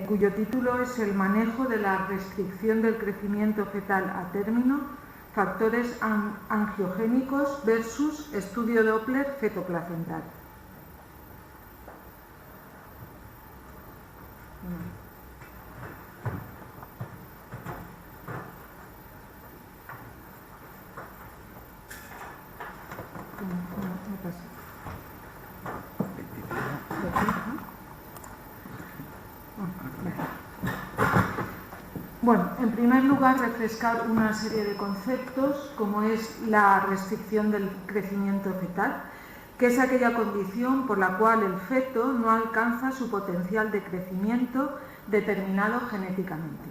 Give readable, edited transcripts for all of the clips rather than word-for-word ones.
cuyo título es El manejo de la restricción del crecimiento fetal a término, factores angiogénicos versus estudio Doppler fetoplacental. Bueno, en primer lugar, refrescar una serie de conceptos, como es la restricción del crecimiento fetal, que es aquella condición por la cual el feto no alcanza su potencial de crecimiento determinado genéticamente.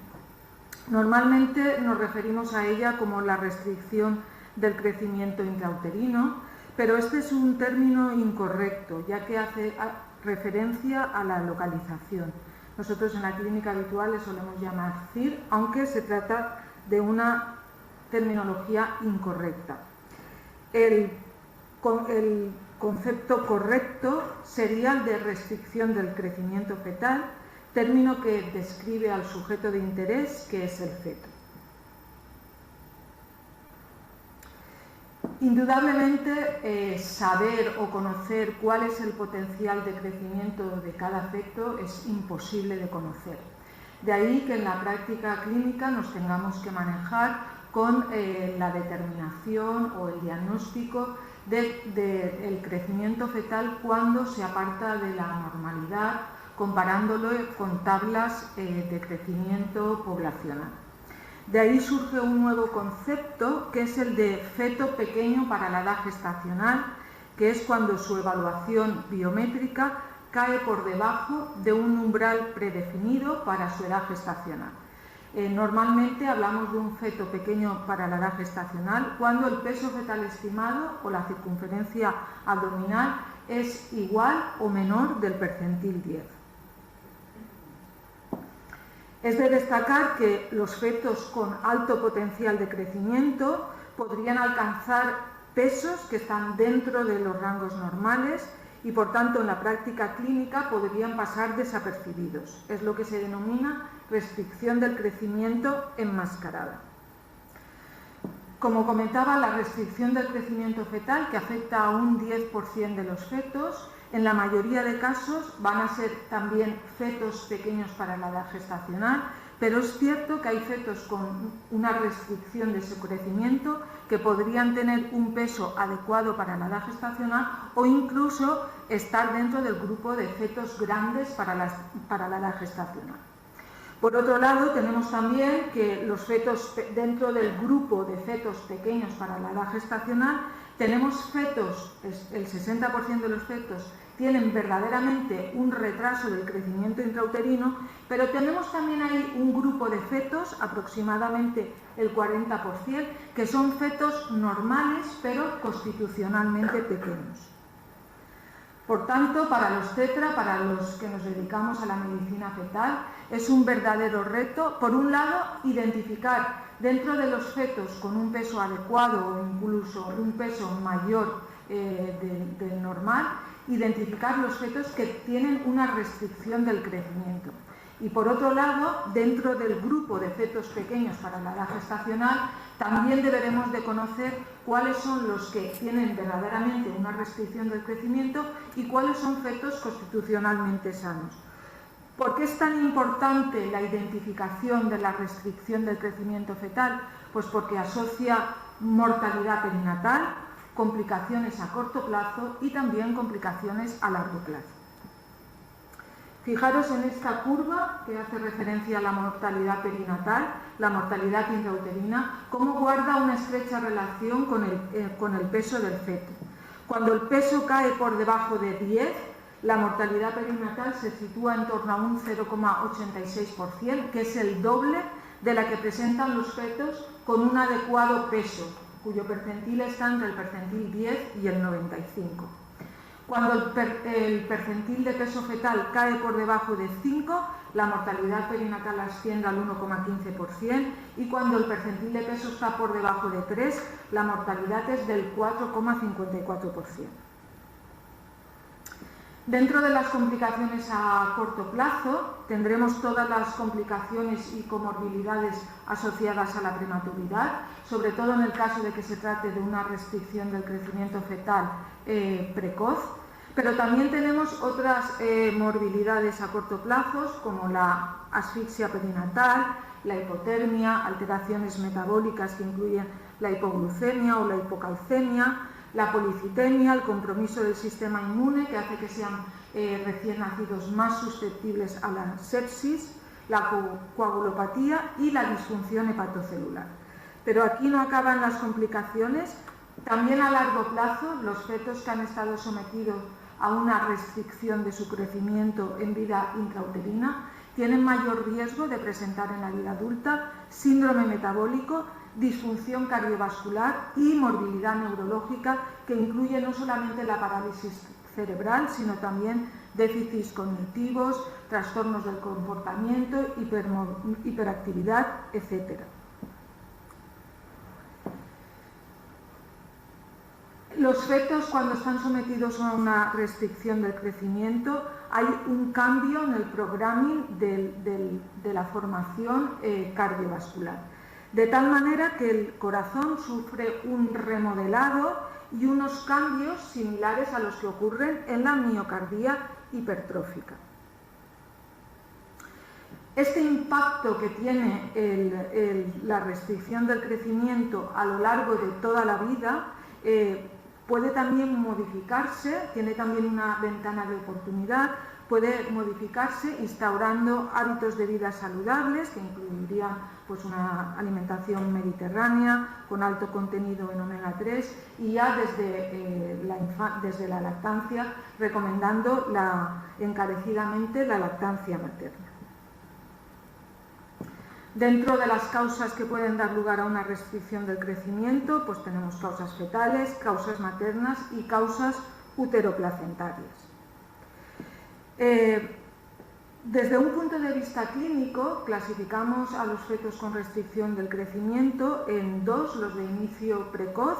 Normalmente nos referimos a ella como la restricción del crecimiento intrauterino, pero este es un término incorrecto, ya que hace referencia a la localización. Nosotros en la clínica habitual le solemos llamar CIR, aunque se trata de una terminología incorrecta. El concepto correcto sería el de restricción del crecimiento fetal, término que describe al sujeto de interés, que es el feto. Indudablemente, saber o conocer cuál es el potencial de crecimiento de cada feto es imposible de conocer. De ahí que en la práctica clínica nos tengamos que manejar con la determinación o el diagnóstico del crecimiento fetal cuando se aparta de la normalidad, comparándolo con tablas de crecimiento poblacional. De ahí surge un nuevo concepto, que es el de feto pequeño para la edad gestacional, que es cuando su evaluación biométrica cae por debajo de un umbral predefinido para su edad gestacional. Normalmente hablamos de un feto pequeño para la edad gestacional cuando el peso fetal estimado o la circunferencia abdominal es igual o menor del percentil 10. Es de destacar que los fetos con alto potencial de crecimiento podrían alcanzar pesos que están dentro de los rangos normales y, por tanto, en la práctica clínica podrían pasar desapercibidos. Es lo que se denomina restricción del crecimiento enmascarada. Como comentaba, la restricción del crecimiento fetal, que afecta a un 10% de los fetos, en la mayoría de casos van a ser también fetos pequeños para la edad gestacional, pero es cierto que hay fetos con una restricción de su crecimiento que podrían tener un peso adecuado para la edad gestacional o incluso estar dentro del grupo de fetos grandes para la edad gestacional. Por otro lado, tenemos también que los fetos, dentro del grupo de fetos pequeños para la edad gestacional, tenemos fetos, el 60% de los fetos tienen verdaderamente un retraso del crecimiento intrauterino, pero tenemos también ahí un grupo de fetos, aproximadamente el 40%, que son fetos normales, pero constitucionalmente pequeños. Por tanto, para los tetra, para los que nos dedicamos a la medicina fetal, es un verdadero reto, por un lado, identificar dentro de los fetos con un peso adecuado o incluso un peso mayor del normal, identificar los fetos que tienen una restricción del crecimiento. Y por otro lado, dentro del grupo de fetos pequeños para la edad gestacional, también deberemos de conocer cuáles son los que tienen verdaderamente una restricción del crecimiento y cuáles son fetos constitucionalmente sanos. ¿Por qué es tan importante la identificación de la restricción del crecimiento fetal? Pues porque asocia mortalidad perinatal, complicaciones a corto plazo y también complicaciones a largo plazo. Fijaros en esta curva que hace referencia a la mortalidad perinatal, la mortalidad intrauterina, cómo guarda una estrecha relación con el peso del feto. Cuando el peso cae por debajo de 10, la mortalidad perinatal se sitúa en torno a un 0,86%, que es el doble de la que presentan los fetos con un adecuado peso, cuyo percentil está entre el percentil 10 y el 95. Cuando el percentil de peso fetal cae por debajo de 5, la mortalidad perinatal asciende al 1,15% y cuando el percentil de peso está por debajo de 3, la mortalidad es del 4,54%. Dentro de las complicaciones a corto plazo, tendremos todas las complicaciones y comorbilidades asociadas a la prematuridad, sobre todo en el caso de que se trate de una restricción del crecimiento fetal precoz, pero también tenemos otras morbilidades a corto plazo, como la asfixia perinatal, la hipotermia, alteraciones metabólicas que incluyen la hipoglucemia o la hipocalcemia, la policitemia, el compromiso del sistema inmune que hace que sean recién nacidos más susceptibles a la sepsis, la coagulopatía y la disfunción hepatocelular. Pero aquí no acaban las complicaciones. También a largo plazo, los fetos que han estado sometidos a una restricción de su crecimiento en vida intrauterina tienen mayor riesgo de presentar en la vida adulta síndrome metabólico, disfunción cardiovascular y morbilidad neurológica, que incluye no solamente la parálisis cerebral, sino también déficits cognitivos, trastornos del comportamiento, hiperactividad, etc. Los fetos, cuando están sometidos a una restricción del crecimiento, hay un cambio en el programming de la formación cardiovascular, de tal manera que el corazón sufre un remodelado y unos cambios similares a los que ocurren en la miocardía hipertrófica. Este impacto que tiene la restricción del crecimiento a lo largo de toda la vida puede también modificarse, tiene también una ventana de oportunidad, puede modificarse instaurando hábitos de vida saludables que incluirían pues, una alimentación mediterránea con alto contenido en omega 3 y ya desde la lactancia recomendando encarecidamente la lactancia materna. Dentro de las causas que pueden dar lugar a una restricción del crecimiento, pues tenemos causas fetales, causas maternas y causas uteroplacentarias. Desde un punto de vista clínico, clasificamos a los fetos con restricción del crecimiento en dos, los de inicio precoz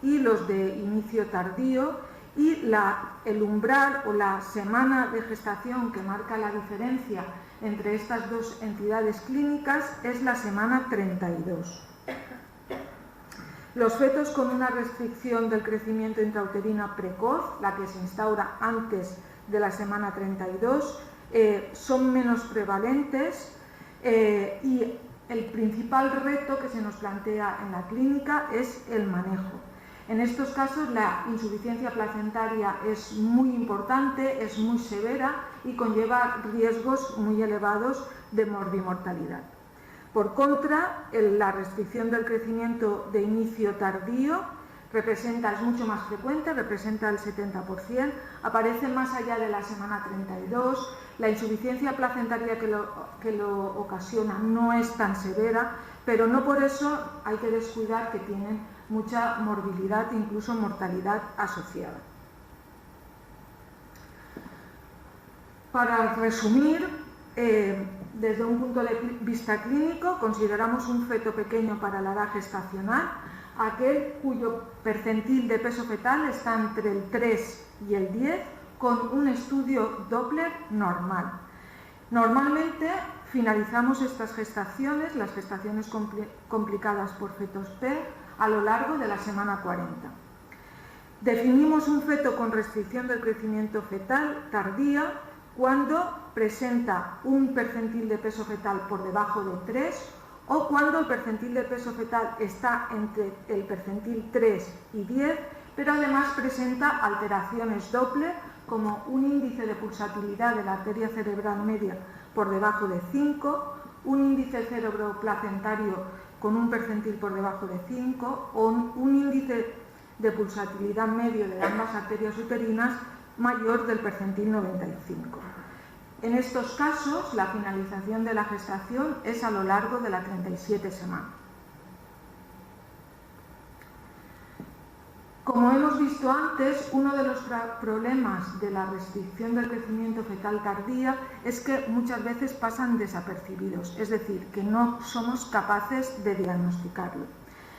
y los de inicio tardío, y el umbral o la semana de gestación que marca la diferencia entre estas dos entidades clínicas es la semana 32. Los fetos con una restricción del crecimiento intrauterina precoz, la que se instaura antes de la semana 32, son menos prevalentes y el principal reto que se nos plantea en la clínica es el manejo. En estos casos la insuficiencia placentaria es muy importante, es muy severa y conlleva riesgos muy elevados de morbimortalidad. Por contra, la restricción del crecimiento de inicio tardío es mucho más frecuente, representa el 70%, aparece más allá de la semana 32, la insuficiencia placentaria que lo ocasiona no es tan severa, pero no por eso hay que descuidar que tienen mucha morbilidad e incluso mortalidad asociada. Para resumir, desde un punto de vista clínico, consideramos un feto pequeño para la edad gestacional aquel cuyo percentil de peso fetal está entre el 3 y el 10 con un estudio Doppler normal. Normalmente finalizamos estas gestaciones, las gestaciones complicadas por fetos P, a lo largo de la semana 40. Definimos un feto con restricción del crecimiento fetal tardía cuando presenta un percentil de peso fetal por debajo de 3 o cuando el percentil de peso fetal está entre el percentil 3 y 10, pero además presenta alteraciones Doppler como un índice de pulsatilidad de la arteria cerebral media por debajo de 5, un índice cerebroplacentario con un percentil por debajo de 5 o un índice de pulsatilidad medio de ambas arterias uterinas mayor del percentil 95. En estos casos, la finalización de la gestación es a lo largo de las 37 semanas. Como hemos visto antes, uno de los problemas de la restricción del crecimiento fetal tardía es que muchas veces pasan desapercibidos, es decir, que no somos capaces de diagnosticarlo.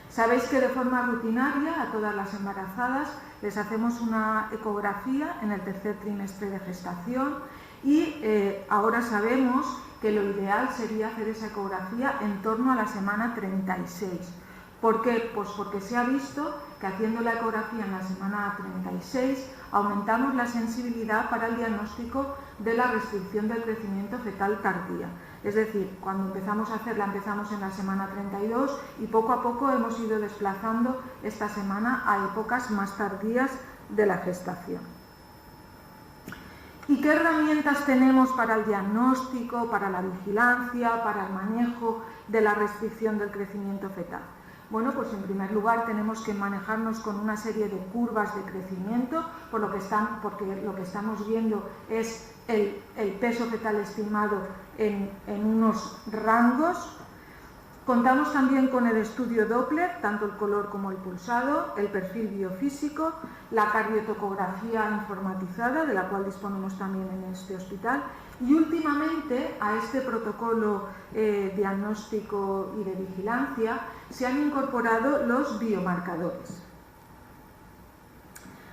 Sabéis que de forma rutinaria a todas las embarazadas les hacemos una ecografía en el tercer trimestre de gestación y ahora sabemos que lo ideal sería hacer esa ecografía en torno a la semana 36. ¿Por qué? Pues porque se ha visto que haciendo la ecografía en la semana 36 aumentamos la sensibilidad para el diagnóstico de la restricción del crecimiento fetal tardía. Es decir, cuando empezamos a hacerla empezamos en la semana 32 y poco a poco hemos ido desplazando esta semana a épocas más tardías de la gestación. ¿Y qué herramientas tenemos para el diagnóstico, para la vigilancia, para el manejo de la restricción del crecimiento fetal? Bueno, pues en primer lugar tenemos que manejarnos con una serie de curvas de crecimiento, porque lo que estamos viendo es el peso fetal estimado en unos rangos. Contamos también con el estudio Doppler, tanto el color como el pulsado, el perfil biofísico, la cardiotocografía informatizada, de la cual disponemos también en este hospital, y últimamente a este protocolo diagnóstico y de vigilancia se han incorporado los biomarcadores.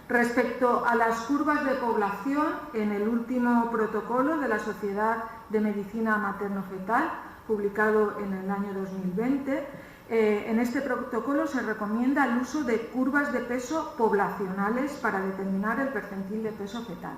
Respecto a las curvas de población, en el último protocolo de la Sociedad de Medicina Materno-Fetal, publicado en el año 2020, en este protocolo se recomienda el uso de curvas de peso poblacionales para determinar el percentil de peso fetal.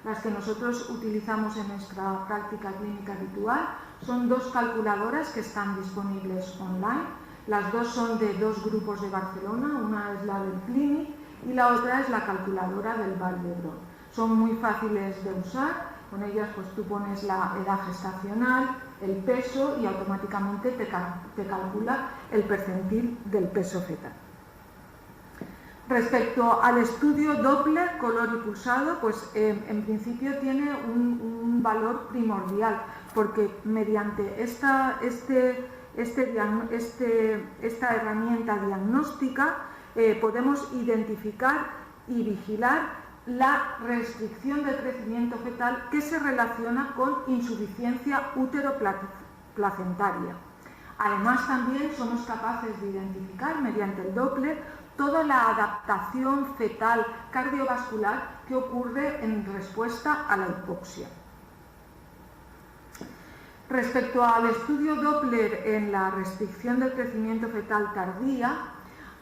Las que nosotros utilizamos en nuestra práctica clínica habitual son dos calculadoras que están disponibles online. Las dos son de dos grupos de Barcelona, una es la del Clinic y la otra es la calculadora del Vall d'Hebron. Son muy fáciles de usar, con ellas pues tú pones la edad gestacional, el peso y automáticamente te calcula el percentil del peso fetal. Respecto al estudio Doppler, color y pulsado, pues en principio tiene un valor primordial, porque mediante esta herramienta diagnóstica podemos identificar y vigilar la restricción del crecimiento fetal que se relaciona con insuficiencia útero-placentaria. Además, también somos capaces de identificar mediante el Doppler toda la adaptación fetal cardiovascular que ocurre en respuesta a la hipoxia. Respecto al estudio Doppler en la restricción del crecimiento fetal tardía,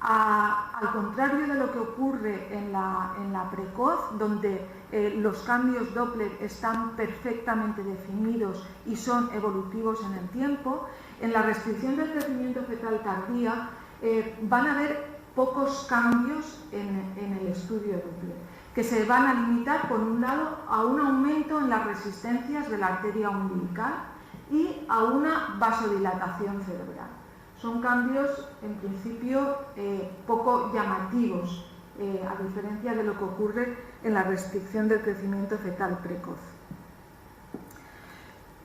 al contrario de lo que ocurre en la precoz, donde los cambios Doppler están perfectamente definidos y son evolutivos en el tiempo, en la restricción del crecimiento fetal tardía van a haber pocos cambios en el estudio Doppler, que se van a limitar, por un lado, a un aumento en las resistencias de la arteria umbilical y a una vasodilatación cerebral. Son cambios, en principio, poco llamativos, a diferencia de lo que ocurre en la restricción del crecimiento fetal precoz.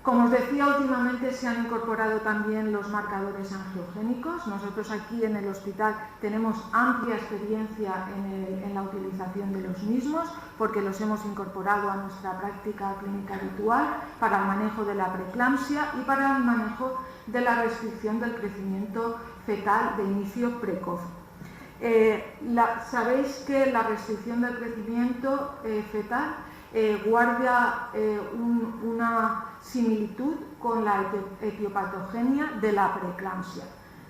Como os decía, últimamente se han incorporado también los marcadores angiogénicos. Nosotros aquí en el hospital tenemos amplia experiencia en la utilización de los mismos, porque los hemos incorporado a nuestra práctica clínica habitual para el manejo de la preeclampsia y para el manejo de la restricción del crecimiento fetal de inicio precoz. Sabéis que la restricción del crecimiento fetal guarda una similitud con la etiopatogenia de la preeclampsia,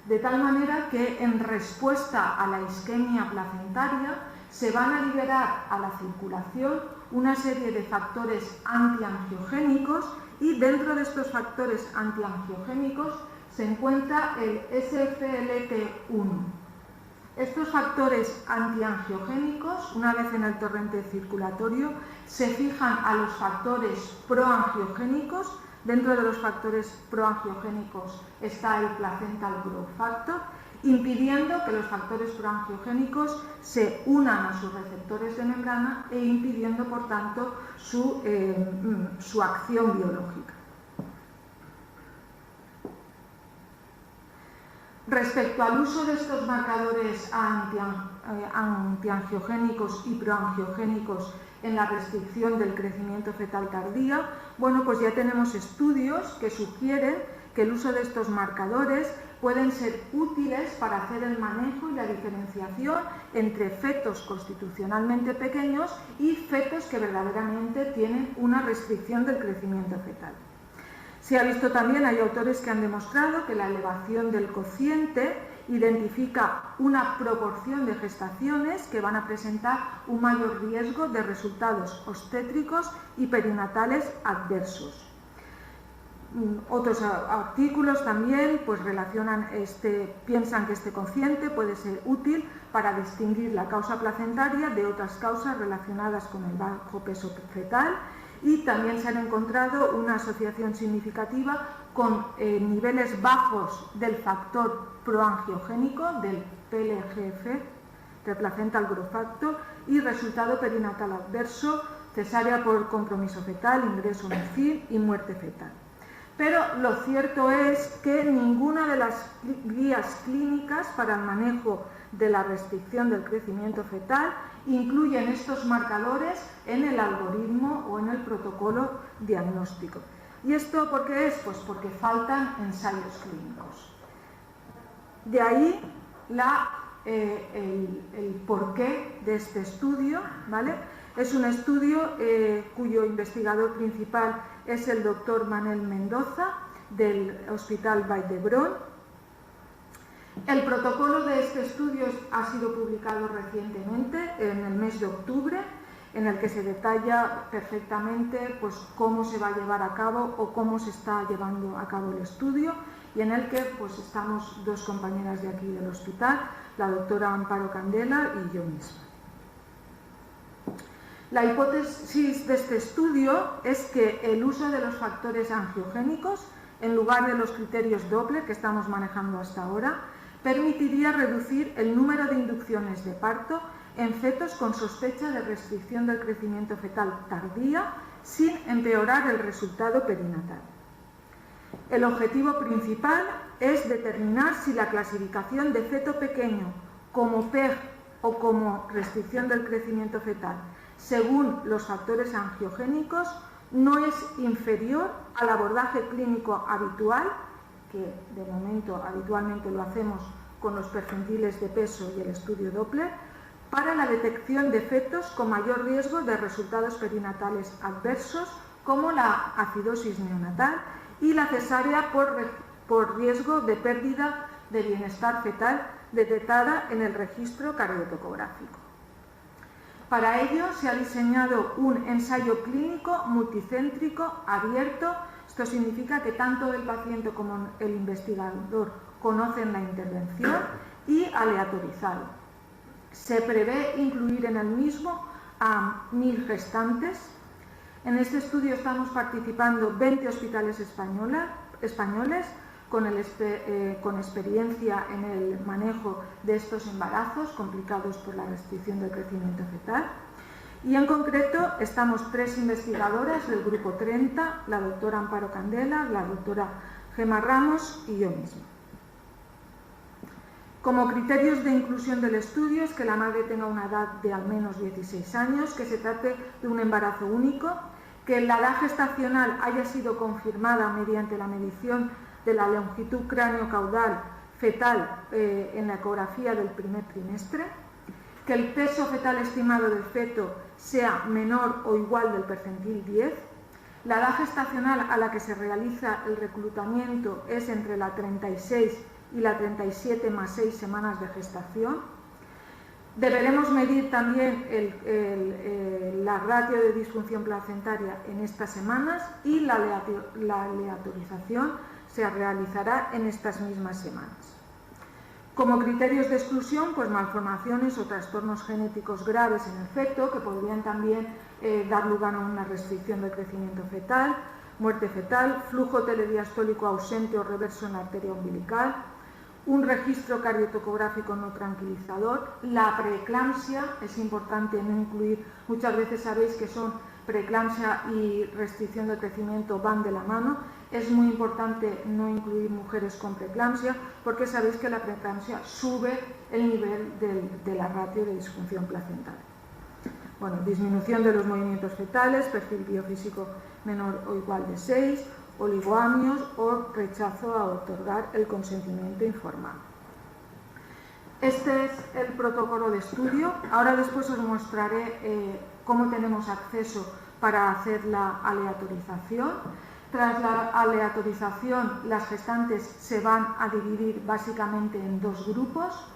de tal manera que en respuesta a la isquemia placentaria se van a liberar a la circulación una serie de factores antiangiogénicos y dentro de estos factores antiangiogénicos se encuentra el SFLT1. Estos factores antiangiogénicos, una vez en el torrente circulatorio, se fijan a los factores proangiogénicos. Dentro de los factores proangiogénicos está el placental growth factor, impidiendo que los factores proangiogénicos se unan a sus receptores de membrana e impidiendo, por tanto, su acción biológica. Respecto al uso de estos marcadores antiangiogénicos y proangiogénicos en la restricción del crecimiento fetal tardía, bueno, pues ya tenemos estudios que sugieren que el uso de estos marcadores pueden ser útiles para hacer el manejo y la diferenciación entre fetos constitucionalmente pequeños y fetos que verdaderamente tienen una restricción del crecimiento fetal. Se ha visto también, hay autores que han demostrado que la elevación del cociente identifica una proporción de gestaciones que van a presentar un mayor riesgo de resultados obstétricos y perinatales adversos. Otros artículos también pues piensan que este cociente puede ser útil para distinguir la causa placentaria de otras causas relacionadas con el bajo peso fetal, y también se han encontrado una asociación significativa con niveles bajos del factor proangiogénico, del PLGF, del placental growth factor, y resultado perinatal adverso, cesárea por compromiso fetal, ingreso en UCI y muerte fetal. Pero lo cierto es que ninguna de las guías clínicas para el manejo de la restricción del crecimiento fetal incluyen estos marcadores en el algoritmo o en el protocolo diagnóstico. ¿Y esto por qué es? Pues porque faltan ensayos clínicos. De ahí el porqué de este estudio, ¿vale? Es un estudio cuyo investigador principal es el doctor Manel Mendoza, del Hospital Vall d'Hebron. El protocolo de este estudio ha sido publicado recientemente, en el mes de octubre, en el que se detalla perfectamente pues, cómo se va a llevar a cabo o cómo se está llevando a cabo el estudio, y en el que pues, estamos dos compañeras de aquí del hospital, la doctora Amparo Candela y yo misma. La hipótesis de este estudio es que el uso de los factores angiogénicos, en lugar de los criterios Doppler que estamos manejando hasta ahora, permitiría reducir el número de inducciones de parto en fetos con sospecha de restricción del crecimiento fetal tardía, sin empeorar el resultado perinatal. El objetivo principal es determinar si la clasificación de feto pequeño como PEG o como restricción del crecimiento fetal según los factores angiogénicos no es inferior al abordaje clínico habitual, que de momento habitualmente lo hacemos con los percentiles de peso y el estudio Doppler, para la detección de fetos con mayor riesgo de resultados perinatales adversos, como la acidosis neonatal y la cesárea por riesgo de pérdida de bienestar fetal detectada en el registro cardiotocográfico. Para ello se ha diseñado un ensayo clínico multicéntrico abierto. Esto significa que tanto el paciente como el investigador conocen la intervención, y aleatorizado. Se prevé incluir en el mismo a 1000 gestantes. En este estudio estamos participando 20 hospitales españoles con experiencia en el manejo de estos embarazos complicados por la restricción del crecimiento fetal. Y en concreto estamos 3 investigadoras del grupo 30, la doctora Amparo Candela, la doctora Gemma Ramos y yo misma. Como criterios de inclusión del estudio es que la madre tenga una edad de al menos 16 años, que se trate de un embarazo único, que la edad gestacional haya sido confirmada mediante la medición de la longitud cráneo-caudal fetal en la ecografía del primer trimestre, que el peso fetal estimado del feto sea menor o igual del percentil 10, la edad gestacional a la que se realiza el reclutamiento es entre la 36 y la 37 más 6 semanas de gestación. Deberemos medir también la ratio de disfunción placentaria en estas semanas, y la aleatorización se realizará en estas mismas semanas. Como criterios de exclusión, pues malformaciones o trastornos genéticos graves en el feto, que podrían también dar lugar a una restricción del crecimiento fetal, muerte fetal, flujo telediastólico ausente o reverso en la arteria umbilical, un registro cardiotocográfico no tranquilizador, la preeclampsia, es importante no incluir, muchas veces sabéis que son preeclampsia y restricción del crecimiento van de la mano. Es muy importante no incluir mujeres con preeclampsia, porque sabéis que la preeclampsia sube el nivel de la ratio de disfunción placentaria. Bueno, disminución de los movimientos fetales, perfil biofísico menor o igual de 6, oligoamios o rechazo a otorgar el consentimiento informado. Este es el protocolo de estudio. Ahora después os mostraré cómo tenemos acceso para hacer la aleatorización. Tras la aleatorización, las gestantes se van a dividir básicamente en dos grupos.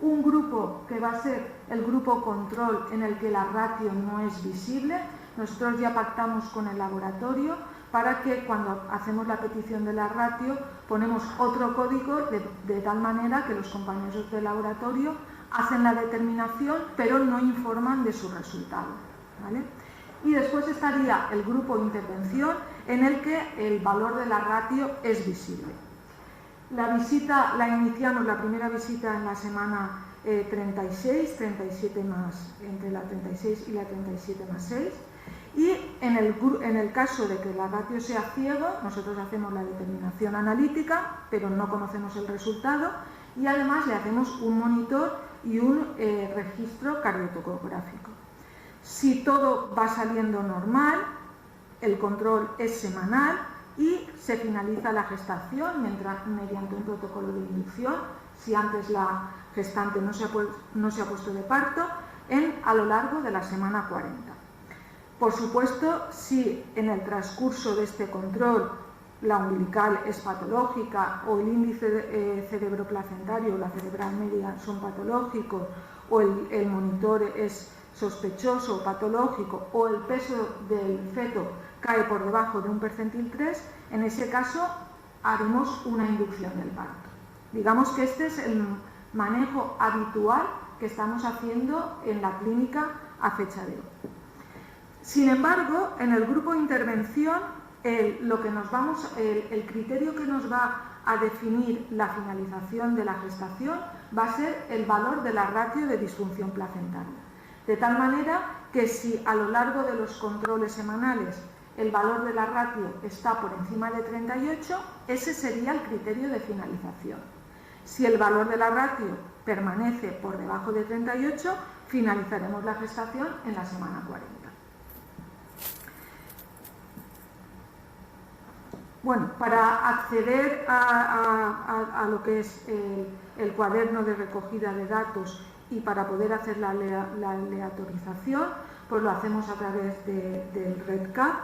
Un grupo que va a ser el grupo control, en el que la ratio no es visible. Nosotros ya pactamos con el laboratorio para que cuando hacemos la petición de la ratio ponemos otro código de tal manera que los compañeros del laboratorio hacen la determinación pero no informan de su resultado, ¿vale? Y después estaría el grupo intervención, en el que el valor de la ratio es visible. La visita la iniciamos, la primera visita, en la semana 36, 37 más, entre la 36 y la 37 más 6. Y en el caso de que la ratio sea ciego, nosotros hacemos la determinación analítica, pero no conocemos el resultado, y además le hacemos un monitor y un registro cardiotocográfico. Si todo va saliendo normal, el control es semanal y se finaliza la gestación mediante un protocolo de inducción, si antes la gestante no se ha puesto de parto, a lo largo de la semana 40. Por supuesto, si en el transcurso de este control la umbilical es patológica o el índice cerebroplacentario o la cerebral media son patológicos o el monitor es sospechoso o patológico o el peso del feto cae por debajo de un percentil 3, en ese caso haremos una inducción del parto. Digamos que este es el manejo habitual que estamos haciendo en la clínica a fecha de hoy. Sin embargo, en el grupo de intervención, el criterio que nos va a definir la finalización de la gestación va a ser el valor de la ratio de disfunción placentaria. De tal manera que si a lo largo de los controles semanales el valor de la ratio está por encima de 38, ese sería el criterio de finalización. Si el valor de la ratio permanece por debajo de 38, finalizaremos la gestación en la semana 40. Bueno, para acceder a lo que es el cuaderno de recogida de datos y para poder hacer la aleatorización, pues lo hacemos a través del REDCap.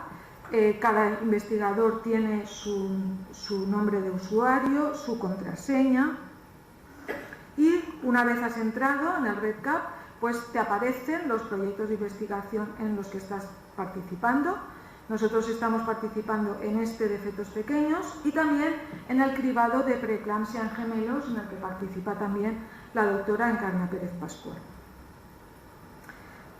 Cada investigador tiene su nombre de usuario, su contraseña, y una vez has entrado en el REDCap, pues te aparecen los proyectos de investigación en los que estás participando. Nosotros estamos participando en este de fetos pequeños y también en el cribado de preeclampsia en gemelos, en el que participa también la doctora Encarna Pérez Pascual.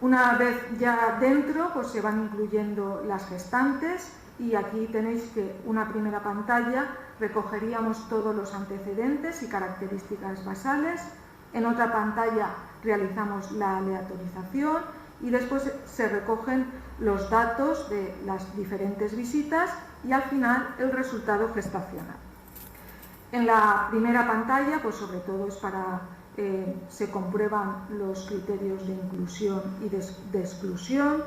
Una vez ya dentro, pues se van incluyendo las gestantes, y aquí tenéis que una primera pantalla recogeríamos todos los antecedentes y características basales. En otra pantalla realizamos la aleatorización y después se recogen los datos de las diferentes visitas y al final el resultado gestacional. En la primera pantalla, pues sobre todo es para se comprueban los criterios de inclusión y de exclusión,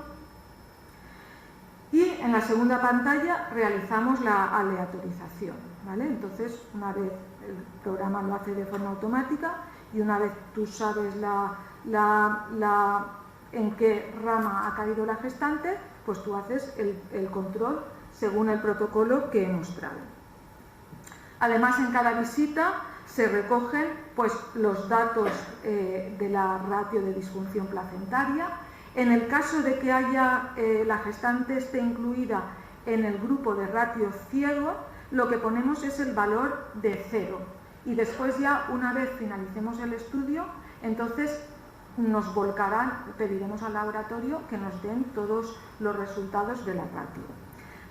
y en la segunda pantalla realizamos la aleatorización, ¿vale? Entonces, una vez el programa lo hace de forma automática y una vez tú sabes en qué rama ha caído la gestante, pues tú haces el control según el protocolo que he mostrado. Además, en cada visita se recogen pues, los datos de la ratio de disfunción placentaria. En el caso de que la gestante esté incluida en el grupo de ratio ciego, lo que ponemos es el valor de 0. Y después ya, una vez finalicemos el estudio, entonces nos volcarán, pediremos al laboratorio que nos den todos los resultados de la ratio.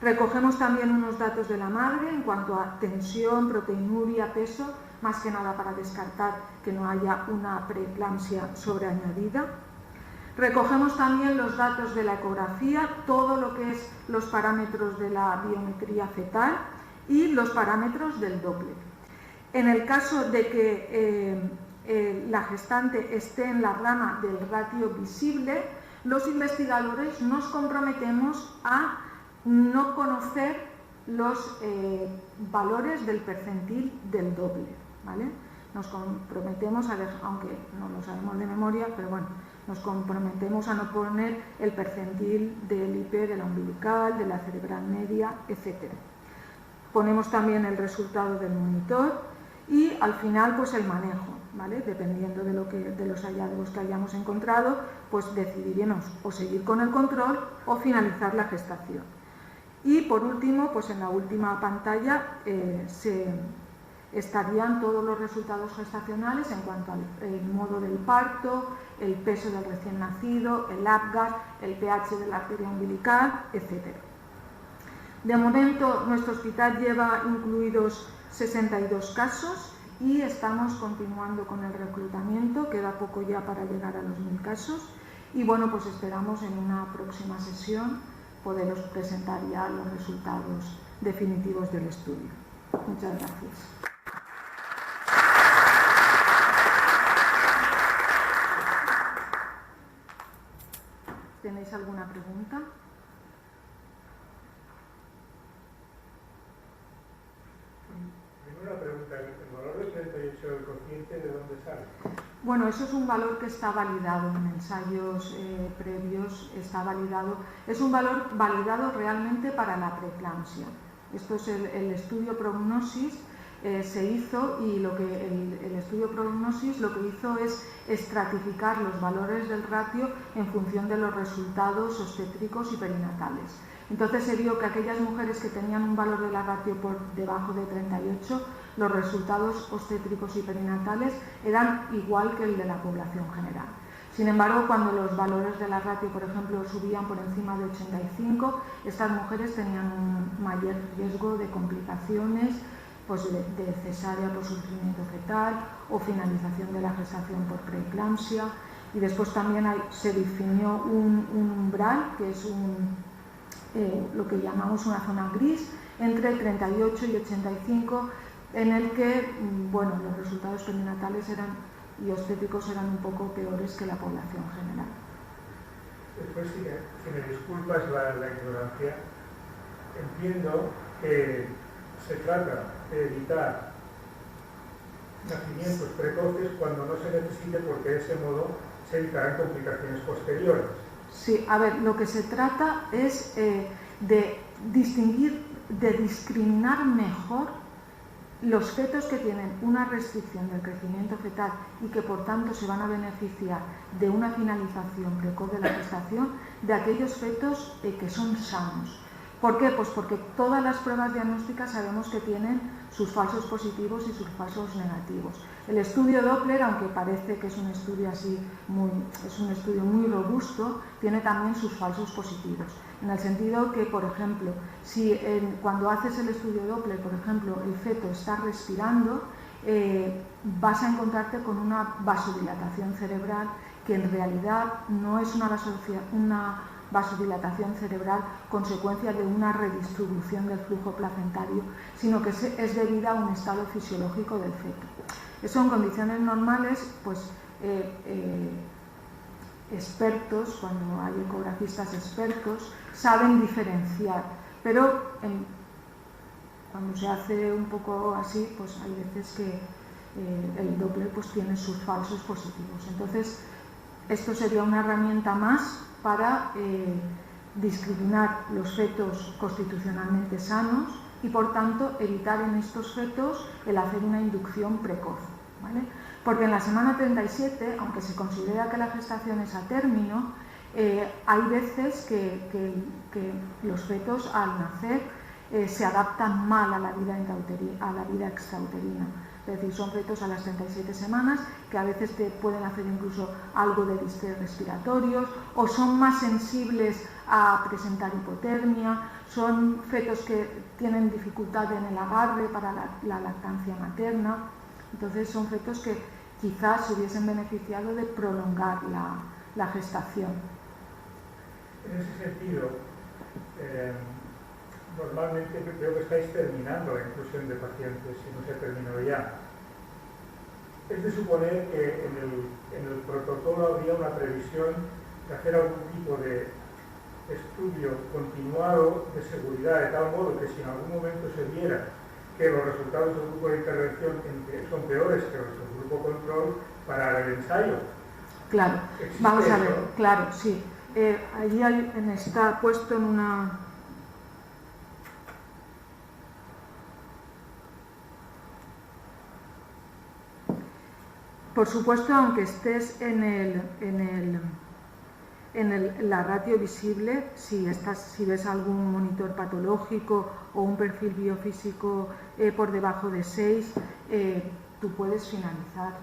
Recogemos también unos datos de la madre en cuanto a tensión, proteinuria, peso, más que nada para descartar que no haya una preeclampsia sobreañadida. Recogemos también los datos de la ecografía, todo lo que es los parámetros de la biometría fetal y los parámetros del Doppler. En el caso de que la gestante esté en la rama del ratio visible, los investigadores nos comprometemos a no conocer los valores del percentil del Doppler, ¿vale? Nos comprometemos aunque no lo sabemos de memoria, pero bueno, nos comprometemos a no poner el percentil del IP de la umbilical, de la cerebral media, etc. Ponemos también el resultado del monitor y al final pues el manejo, ¿vale? Dependiendo de los hallazgos que hayamos encontrado, pues decidiremos o seguir con el control o finalizar la gestación. Y por último, pues en la última pantalla estarían todos los resultados gestacionales en cuanto al modo del parto, el peso del recién nacido, el APGAR, el pH de la arteria umbilical, etc. De momento, nuestro hospital lleva incluidos 62 casos y estamos continuando con el reclutamiento, queda poco ya para llegar a los 1000 casos y bueno, pues esperamos en una próxima sesión poderos presentar ya los resultados definitivos del estudio. Muchas gracias. ¿Tenéis alguna pregunta? Primera pregunta, ¿el valor de 38 del cociente de dónde sale? Bueno, eso es un valor que está validado en ensayos previos, está validado. Es un valor validado realmente para la preeclampsia. Esto es el estudio prognosis. Se hizo y el estudio prognosis lo que hizo es estratificar los valores del ratio en función de los resultados obstétricos y perinatales. Entonces se vio que aquellas mujeres que tenían un valor de la ratio por debajo de 38, los resultados obstétricos y perinatales eran igual que el de la población general. Sin embargo, cuando los valores de la ratio, por ejemplo, subían por encima de 85, estas mujeres tenían un mayor riesgo de complicaciones, pues de cesárea por sufrimiento fetal o finalización de la gestación por preeclampsia. Y después también se definió un umbral, que es lo que llamamos una zona gris, entre 38 y 85, en el que bueno, los resultados perinatales y obstétricos eran un poco peores que la población general. Después, si me disculpas la ignorancia, entiendo que se trata de evitar nacimientos precoces cuando no se necesite, porque de ese modo se evitarán complicaciones posteriores. Sí, a ver, lo que se trata es de distinguir, de discriminar mejor los fetos que tienen una restricción del crecimiento fetal y que por tanto se van a beneficiar de una finalización precoz de la gestación, de aquellos fetos que son sanos. ¿Por qué? Pues porque todas las pruebas diagnósticas sabemos que tienen sus falsos positivos y sus falsos negativos. El estudio Doppler, aunque parece que es un estudio muy robusto, tiene también sus falsos positivos. En el sentido que, por ejemplo, si cuando haces el estudio Doppler, por ejemplo, el feto está respirando, vas a encontrarte con una vasodilatación cerebral que en realidad no es una vasodilatación cerebral consecuencia de una redistribución del flujo placentario, sino que es debida a un estado fisiológico del feto. Eso en condiciones normales, pues expertos, cuando hay ecografistas expertos, saben diferenciar, pero cuando se hace un poco así, pues hay veces que el Doppler pues tiene sus falsos positivos. Entonces, esto sería una herramienta más para discriminar los fetos constitucionalmente sanos y, por tanto, evitar en estos fetos el hacer una inducción precoz, ¿vale? Porque en la semana 37, aunque se considera que la gestación es a término, hay veces que los fetos al nacer se adaptan mal a la vida extrauterina. Es decir, son fetos a las 37 semanas que a veces te pueden hacer incluso algo de distrés respiratorios o son más sensibles a presentar hipotermia, son fetos que tienen dificultad en el agarre para la lactancia materna. Entonces son fetos que quizás se hubiesen beneficiado de prolongar la gestación. En ese sentido, normalmente creo que estáis terminando la inclusión de pacientes, si no se ha terminado ya. Es de suponer que en el protocolo habría una previsión de hacer algún tipo de estudio continuado de seguridad, de tal modo que si en algún momento se viera que los resultados del grupo de intervención son peores que los del grupo control, para el ensayo. Claro, vamos a ver, claro, sí. Allí está puesto en una... Por supuesto, aunque estés en la ratio visible, si ves algún monitor patológico o un perfil biofísico por debajo de 6, tú puedes finalizar.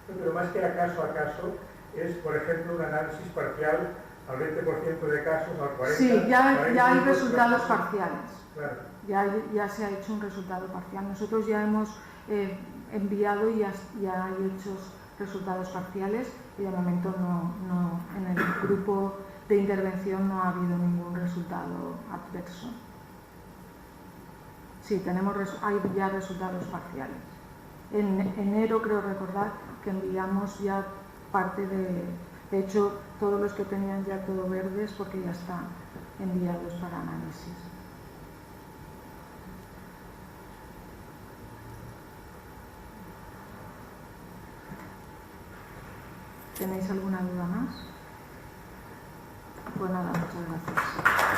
Pero más que a caso, es, por ejemplo, un análisis parcial al 20% de casos, al 40%. Sí, ya hay resultados parciales. Claro. Ya se ha hecho un resultado parcial. Nosotros ya hemos enviado y ya hay hechos resultados parciales y de momento no, en el grupo de intervención no ha habido ningún resultado adverso. Sí, hay ya resultados parciales. En enero creo recordar que enviamos ya parte de hecho todos los que tenían ya todo verdes porque ya están enviados para análisis. ¿Tenéis alguna duda más? Pues nada, muchas gracias.